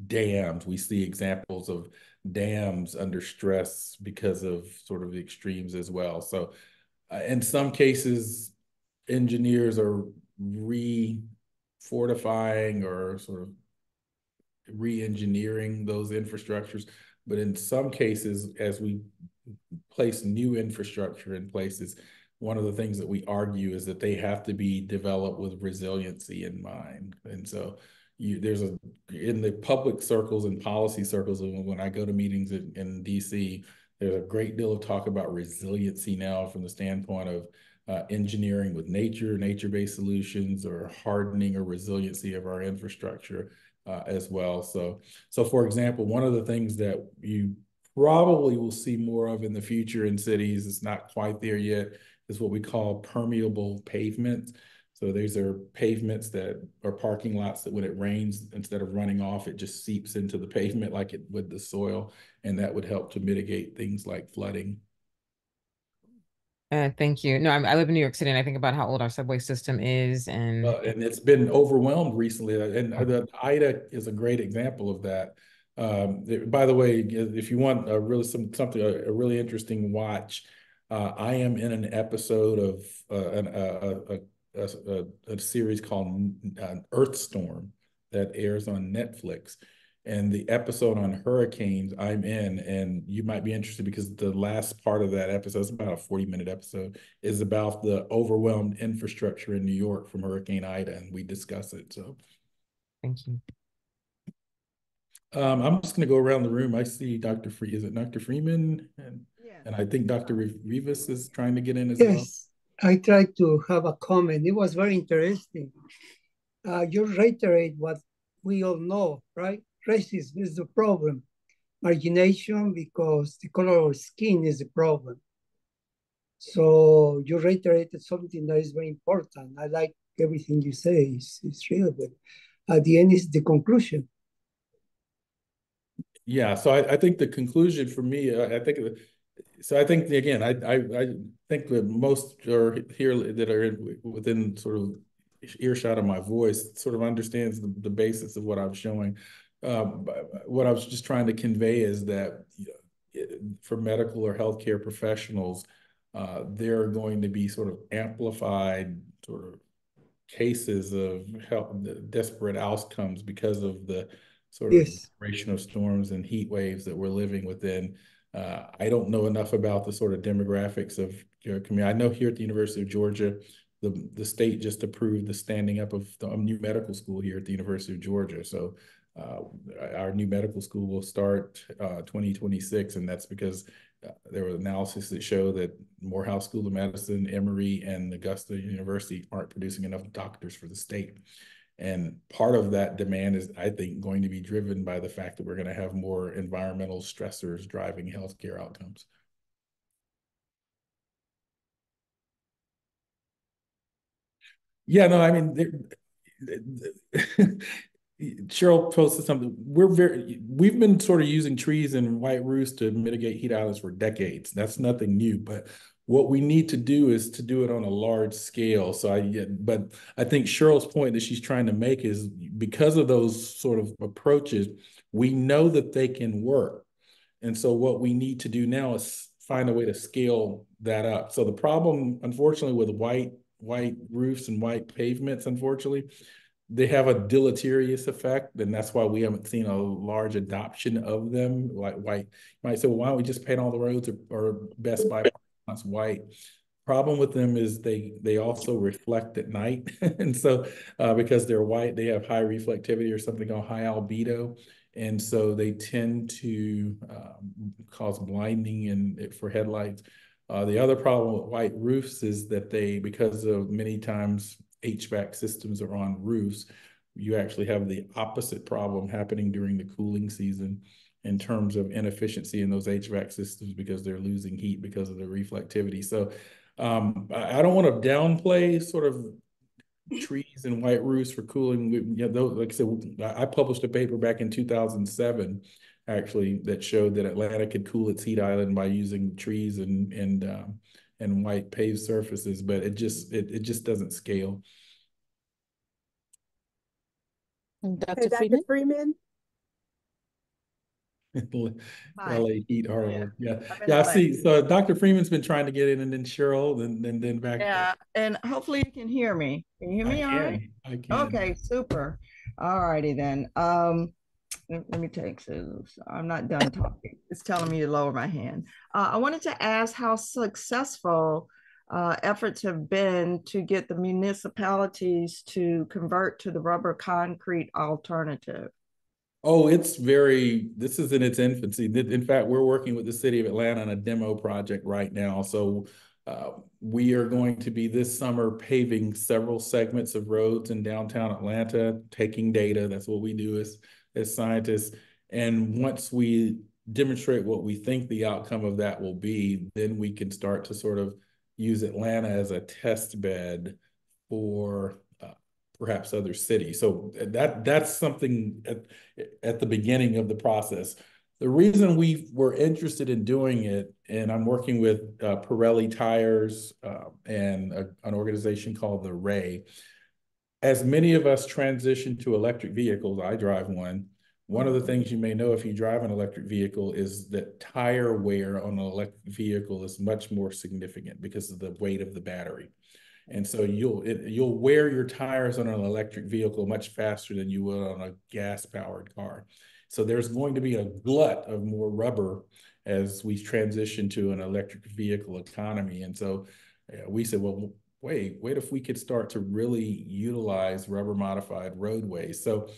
dams. We see examples of dams under stress because of sort of the extremes as well. So in some cases, engineers are refortifying or sort of re-engineering those infrastructures. But in some cases, as we place new infrastructure in places, one of the things that we argue is that they have to be developed with resiliency in mind. And so in the public circles and policy circles, when I go to meetings in DC, there's a great deal of talk about resiliency now from the standpoint of engineering with nature-based solutions, or hardening or resiliency of our infrastructure as well. So for example, one of the things that you probably will see more of in the future in cities, it's not quite there yet, is what we call permeable pavements. So these are pavements that are parking lots that when it rains, instead of running off, it just seeps into the pavement like it would the soil. And that would help to mitigate things like flooding. Thank you. No, I live in New York City, and I think about how old our subway system is, and it's been overwhelmed recently. And the Ida is a great example of that. By the way, if you want a really interesting watch, I am in an episode of a series called Earthstorm that airs on Netflix. And the episode on hurricanes I'm in, and you might be interested because the last part of that episode, it's about a 40-minute episode, is about the overwhelmed infrastructure in New York from Hurricane Ida, and we discuss it. So thank you. I'm just going to go around the room. I see Dr. Is it Dr. Freeman? Yes. And I think Dr. Rivas is trying to get in as well. Yes, I tried to have a comment. It was very interesting. You reiterate what we all know, right? Racism is the problem. Margination because the color of skin is the problem. So you reiterated something that is very important. I like everything you say. It's real good. At the end is the conclusion. Yeah, so I think the conclusion for me, I think again, I think that most are here that are within sort of earshot of my voice sort of understands the basis of what I'm showing. What I was just trying to convey is that for medical or healthcare professionals, there are going to be sort of amplified sort of cases of desperate outcomes because of the sort of duration of storms and heat waves that we're living within. I don't know enough about the sort of demographics of your community. I know here at the University of Georgia, the state just approved the standing up of the new medical school here at the University of Georgia. So our new medical school will start 2026, and that's because there were analysis that show that Morehouse School of Medicine, Emory, and Augusta University aren't producing enough doctors for the state. And part of that demand is, I think, going to be driven by the fact that we're going to have more environmental stressors driving healthcare outcomes. Yeah, no, I mean, Cheryl posted something. We've been sort of using trees and white roofs to mitigate heat islands for decades. That's nothing new, but what we need to do is to do it on a large scale. But I think Cheryl's point that she's trying to make is because of those sort of approaches, we know that they can work. And so what we need to do now is find a way to scale that up. So the problem, unfortunately, with white roofs and white pavements, unfortunately, they have a deleterious effect, and that's why we haven't seen a large adoption of them. Like white, you might say, well, why don't we just paint all the roads or Best Buy wants white? Problem with them is they also reflect at night, and so because they're white, they have high reflectivity or something called high albedo, and so they tend to cause blinding for headlights. The other problem with white roofs is that because of many times HVAC systems are on roofs, you actually have the opposite problem happening during the cooling season in terms of inefficiency in those HVAC systems because they're losing heat because of the reflectivity. So I don't want to downplay sort of trees and white roofs for cooling. Like I said, I published a paper back in 2007 actually that showed that Atlanta could cool its heat island by using trees and white paved surfaces, but it just doesn't scale. Dr. Freeman? Freeman? LA heat, horrible. Yeah. I see. So Dr. Freeman's been trying to get in, and then Cheryl, and then back. Yeah, and hopefully you can hear me. Can you hear me all right? I can. Okay, super. All righty then. Let me take this. I'm not done talking. It's telling me to lower my hand. I wanted to ask how successful efforts have been to get the municipalities to convert to the rubber concrete alternative. Oh, this is in its infancy. In fact, we're working with the city of Atlanta on a demo project right now. So we are going to be this summer paving several segments of roads in downtown Atlanta, taking data. That's what we do as scientists. And once we demonstrate what we think the outcome of that will be, then we can start to sort of use Atlanta as a test bed for perhaps other cities. So that's something at the beginning of the process. The reason we were interested in doing it, and I'm working with Pirelli Tires and an organization called the Ray. As many of us transition to electric vehicles, I drive one. One of the things you may know if you drive an electric vehicle is that tire wear on an electric vehicle is much more significant because of the weight of the battery. And so you'll wear your tires on an electric vehicle much faster than you would on a gas-powered car. So there's going to be a glut of more rubber as we transition to an electric vehicle economy. And so we said, well, wait if we could start to really utilize rubber-modified roadways. So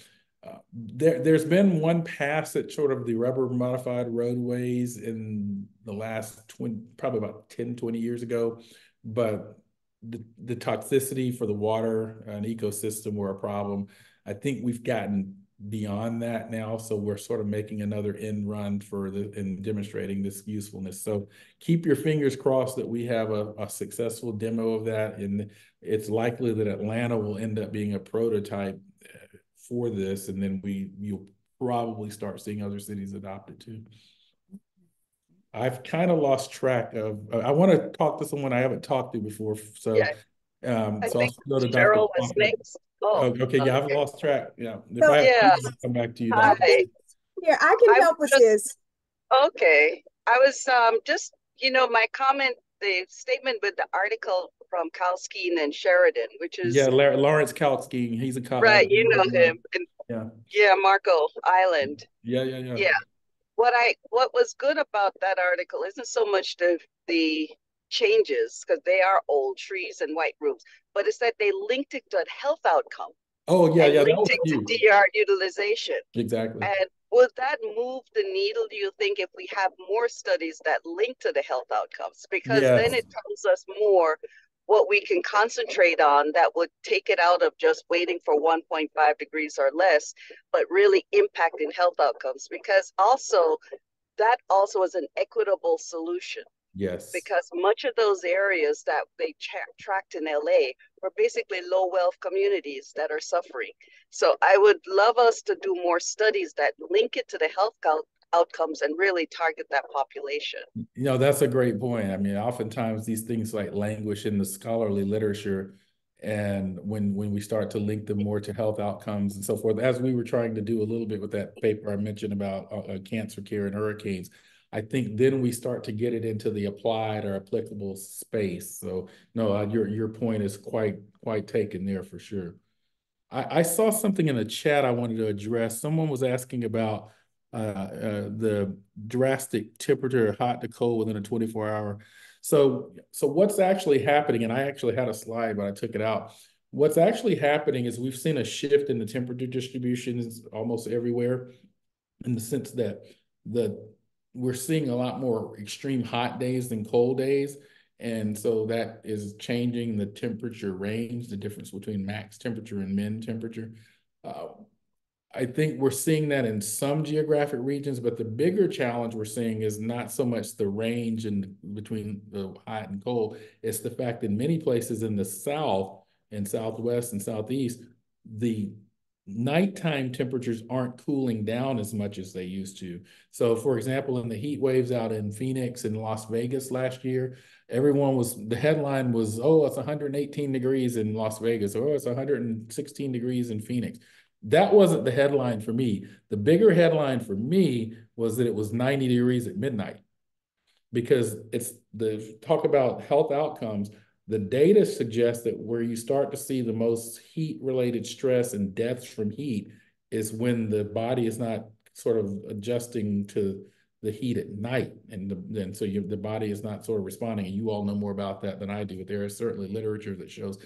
there's been one pass at sort of the rubber modified roadways in the last probably about 10, 20 years ago, but the toxicity for the water and ecosystem were a problem. I think we've gotten beyond that now, so we're sort of making another end run and demonstrating this usefulness. So keep your fingers crossed that we have a successful demo of that, and it's likely that Atlanta will end up being a prototype for this, and then you'll probably start seeing other cities adopt it too. I've kind of lost track of. I want to talk to someone I haven't talked to before, so yeah. So I'll go to Cheryl Dr. was next. Oh, okay, yeah, I've lost track. Yeah, I'll come back to you. Hi. Yeah, I can help with this. Okay. I was just, my comment, the statement with the article from Kalskine and Sheridan, which Yeah, is Lawrence Kalski, he's a right, you know him, and yeah, yeah, Marco Island. yeah. Yeah. What was good about that article isn't so much the changes, because they are old trees and white roofs, but it's that they linked it to a health outcome Oh yeah, and that linked was it to huge. DR utilization. Exactly. And would that move the needle, do you think, if we have more studies that link to the health outcomes? Because then Yes. it tells us more what we can concentrate on that would take it out of just waiting for 1.5 degrees or less, but really impacting health outcomes. Because also, that also is an equitable solution, Yes. because much of those areas that they tracked in LA were basically low wealth communities that are suffering. So I would love us to do more studies that link it to the health outcomes and really target that population. That's a great point. I mean, oftentimes these things like languish in the scholarly literature, and when we start to link them more to health outcomes and so forth, as we were trying to do a little bit with that paper I mentioned about cancer care and hurricanes, I think then we start to get it into the applied or applicable space. So no, your point is quite taken there for sure. I saw something in the chat I wanted to address. Someone was asking about the drastic temperature, hot to cold within a 24-hour. So what's actually happening, and I actually had a slide, but I took it out. What's actually happening is we've seen a shift in the temperature distributions almost everywhere, in the sense that we're seeing a lot more extreme hot days than cold days. And so that is changing the temperature range, the difference between max temperature and min temperature. Uh, I think we're seeing that in some geographic regions, but the bigger challenge we're seeing is not so much the range in between the hot and cold. It's the fact that many places in the South and Southwest and Southeast, the nighttime temperatures aren't cooling down as much as they used to. So for example, in the heat waves out in Phoenix and Las Vegas last year, the headline was, oh, it's 118 degrees in Las Vegas, or oh, it's 116 degrees in Phoenix. That wasn't the headline for me. The bigger headline for me was that it was 90 degrees at midnight, because it's the talk about health outcomes. The data suggests that where you start to see the most heat related stress and deaths from heat is when the body is not sort of adjusting to the heat at night. And so the body is not sort of responding. And you all know more about that than I do, but there is certainly literature that shows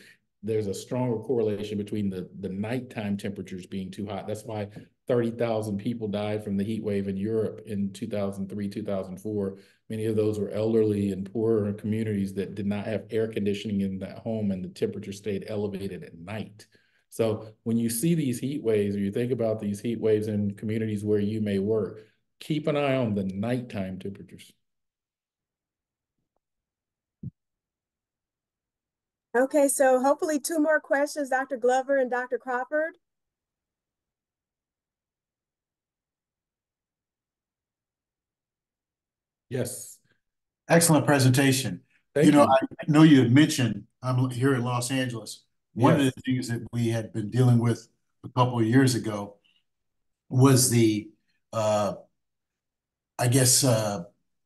there's a stronger correlation between the nighttime temperatures being too hot. That's why 30,000 people died from the heat wave in Europe in 2003, 2004. Many of those were elderly and poorer communities that did not have air conditioning in that home, and the temperature stayed elevated at night. So when you see these heat waves, or you think about these heat waves in communities where you may work, keep an eye on the nighttime temperatures. Okay, so hopefully 2 more questions, Dr. Glover and Dr. Crawford. Yes. Excellent presentation. Thank you. I know you had mentioned, I'm here in Los Angeles. One of the things that we had been dealing with a couple of years ago was the,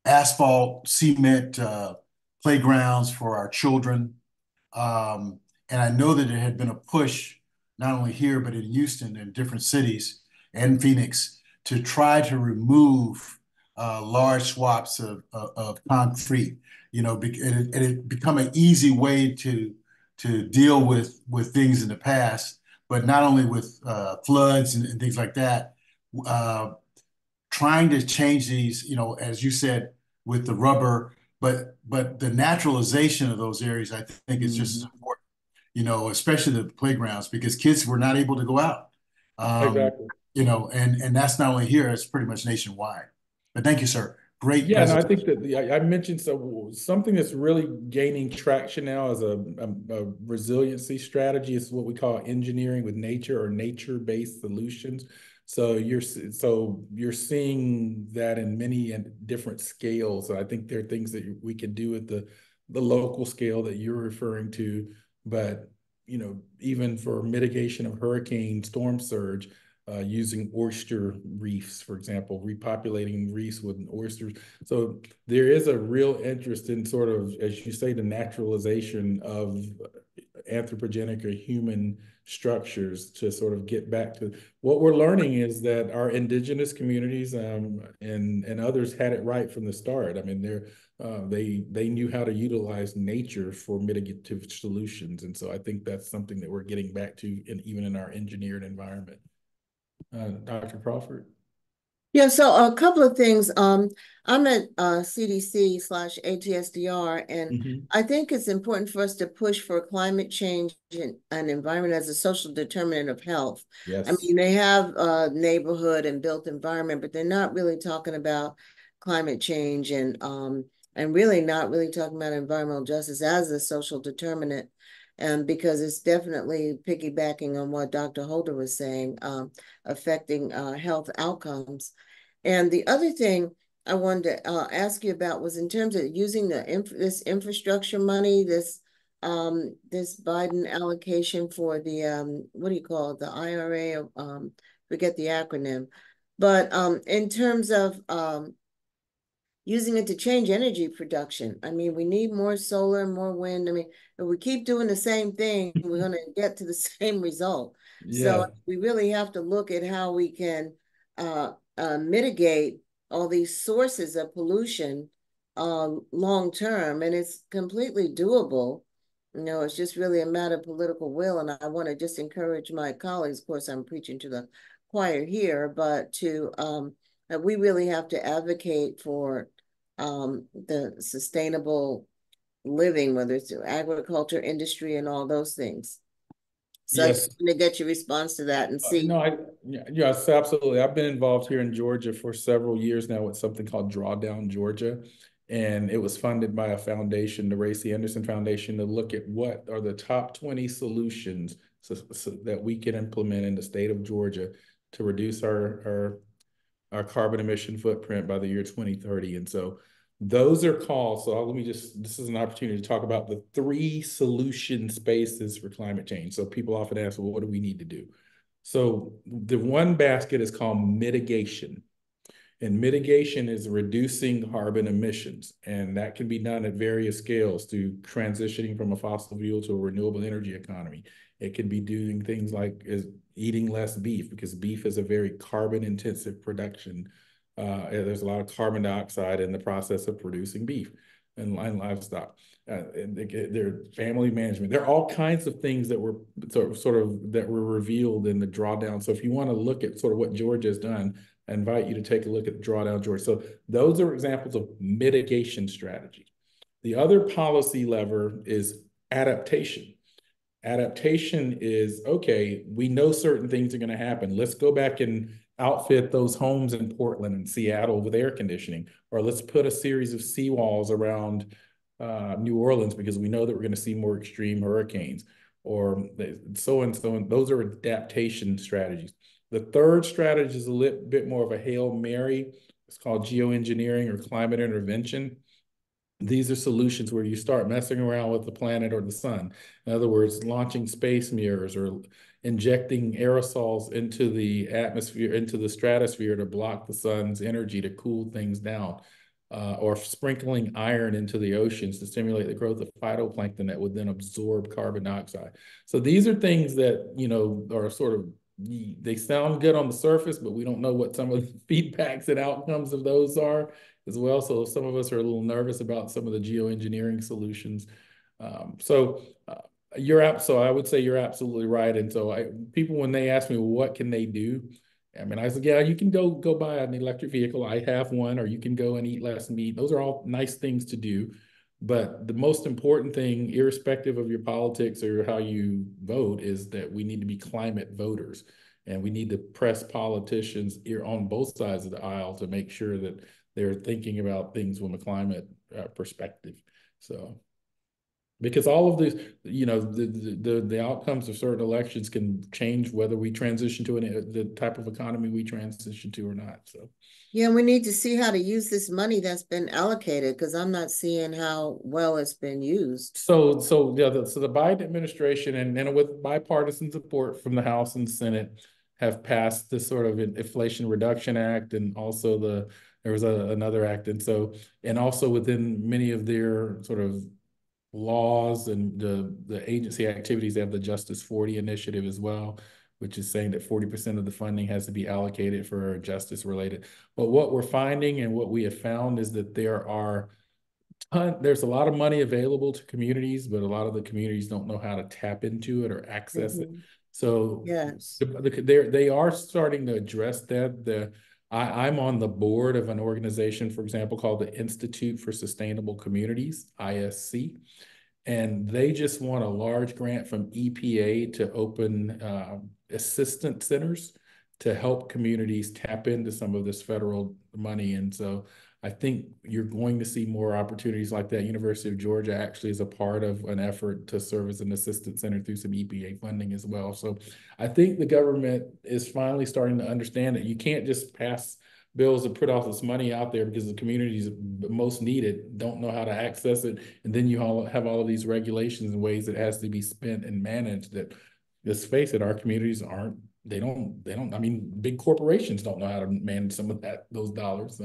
asphalt, cement playgrounds for our children. And I know that there had been a push, not only here, but in Houston and different cities and Phoenix, to try to remove large swaths of concrete, and it become an easy way to deal with things in the past, but not only with floods and things like that. Trying to change these, as you said, with the rubber, but the naturalization of those areas, I think, is just as important, especially the playgrounds, because kids were not able to go out. Exactly. And that's not only here, it's pretty much nationwide. But thank you, sir. Great. Yeah, and I think that I mentioned something that's really gaining traction now as a resiliency strategy is what we call engineering with nature, or nature-based solutions. So you're seeing that in many different scales. So I think there are things that we can do at the local scale that you're referring to, but even for mitigation of hurricane storm surge, using oyster reefs, for example, repopulating reefs with oysters. So there is a real interest in sort of, as you say, the naturalization of anthropogenic or human structures to sort of get back to what we're learning is that our indigenous communities and others had it right from the start. I mean, they knew how to utilize nature for mitigative solutions, and so I think that's something that we're getting back to, even in our engineered environment. Dr. Crawford. Yeah, so a couple of things. I'm at CDC/ATSDR, and I think it's important for us to push for climate change and environment as a social determinant of health. Yes. I mean, they have neighborhood and built environment, but they're not really talking about climate change and really not really talking about environmental justice as a social determinant. And because it's definitely piggybacking on what Dr. Holder was saying, affecting health outcomes. And the other thing I wanted to ask you about was in terms of using this infrastructure money, this Biden allocation for the what do you call it, the IRA? Forget the acronym, but in terms of using it to change energy production. I mean, we need more solar, more wind. I mean, if we keep doing the same thing, we're going to get to the same result. Yeah. So we really have to look at how we can mitigate all these sources of pollution long term, and it's completely doable. You know, it's just really a matter of political will, and I want to just encourage my colleagues. Of course, I'm preaching to the choir here, but to we really have to advocate for the sustainable living, whether it's agriculture, industry, and all those things. So Yes. I just want to get your response to that and see. Yes, absolutely. I've been involved here in Georgia for several years now with something called Drawdown Georgia. And it was funded by a foundation, the Ray C. Anderson Foundation, to look at what are the top 20 solutions so that we can implement in the state of Georgia to reduce our carbon emission footprint by the year 2030. And so those are called, so this is an opportunity to talk about the 3 solution spaces for climate change. So people often ask, well, what do we need to do? So the one basket is called mitigation. And mitigation is reducing carbon emissions. And that can be done at various scales through transitioning from a fossil fuel to a renewable energy economy. It can be doing things like eating less beef, because beef is a very carbon intensive production. There's a lot of carbon dioxide in the process of producing beef and livestock. Their family management. There are all kinds of things that were revealed in the drawdown. So if you want to look at sort of what Georgia has done, I invite you to take a look at the Drawdown Georgia. So those are examples of mitigation strategy. The other policy lever is adaptation. Adaptation is, okay, we know certain things are going to happen. Let's go back and outfit those homes in Portland and Seattle with air conditioning, or let's put a series of seawalls around New Orleans because we know that we're going to see more extreme hurricanes, or so and so. And those are adaptation strategies. The third strategy is a little bit more of a Hail Mary. It's called geoengineering or climate intervention. These are solutions where you start messing around with the planet or the sun. In other words, launching space mirrors or injecting aerosols into the atmosphere, into the stratosphere to block the sun's energy to cool things down. Or sprinkling iron into the oceans to stimulate the growth of phytoplankton that would then absorb carbon dioxide. So these are things that, you know, are sort of, they sound good on the surface, but we don't know what some of the feedbacks and outcomes of those are as well. So some of us are a little nervous about some of the geoengineering solutions. So I would say you're absolutely right. And so people, when they ask me, well, what can they do? I mean, I said, yeah, you can go buy an electric vehicle. I have one, or you can go and eat less meat. Those are all nice things to do. But the most important thing, irrespective of your politics or how you vote, is that we need to be climate voters. And we need to press politicians on both sides of the aisle to make sure that they're thinking about things from a climate perspective. So, because all of these, you know, the outcomes of certain elections can change whether we transition to the type of economy we transition to or not. So. Yeah, we need to see how to use this money that's been allocated, because I'm not seeing how well it's been used. So the Biden administration, and with bipartisan support from the House and Senate, have passed this sort of Inflation Reduction Act, and also there was another act. And so, and also within many of their sort of laws and the agency activities, they have the Justice 40 initiative as well, which is saying that 40% of the funding has to be allocated for justice related. But what we're finding and what we have found is that there's a lot of money available to communities, but a lot of the communities don't know how to tap into it or access it. So yes, they are starting to address that. I'm on the board of an organization, for example, called the Institute for Sustainable Communities, ISC. And they just won a large grant from EPA to open assistance centers to help communities tap into some of this federal money. And so I think you're going to see more opportunities like that. University of Georgia actually is a part of an effort to serve as an assistance center through some EPA funding as well. So I think the government is finally starting to understand that you can't just pass bills and put all this money out there because the communities most need it don't know how to access it. And then you have all of these regulations and ways it has to be spent and managed that, let's face it, our communities they don't, I mean, big corporations don't know how to manage some of those dollars.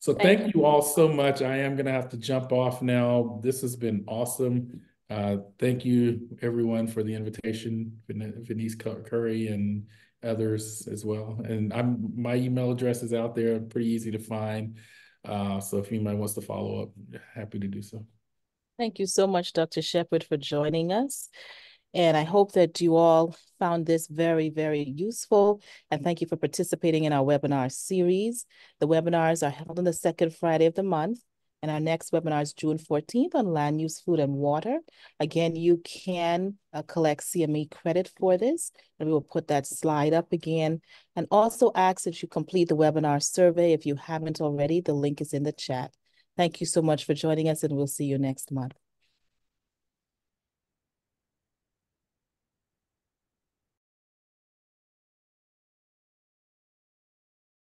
So thank you all so much. I am going to have to jump off now. This has been awesome. Thank you everyone for the invitation, Venice Curry and others as well. And my email address is out there, pretty easy to find. So if anybody wants to follow up, happy to do so. Thank you so much, Dr. Shepherd, for joining us. And I hope that you all found this very, very useful. And thank you for participating in our webinar series. The webinars are held on the second Friday of the month. And our next webinar is June 14th on land use, food, and water. Again, you can collect CME credit for this. And we will put that slide up again. And also ask that you complete the webinar survey. If you haven't already, the link is in the chat. Thank you so much for joining us, and we'll see you next month.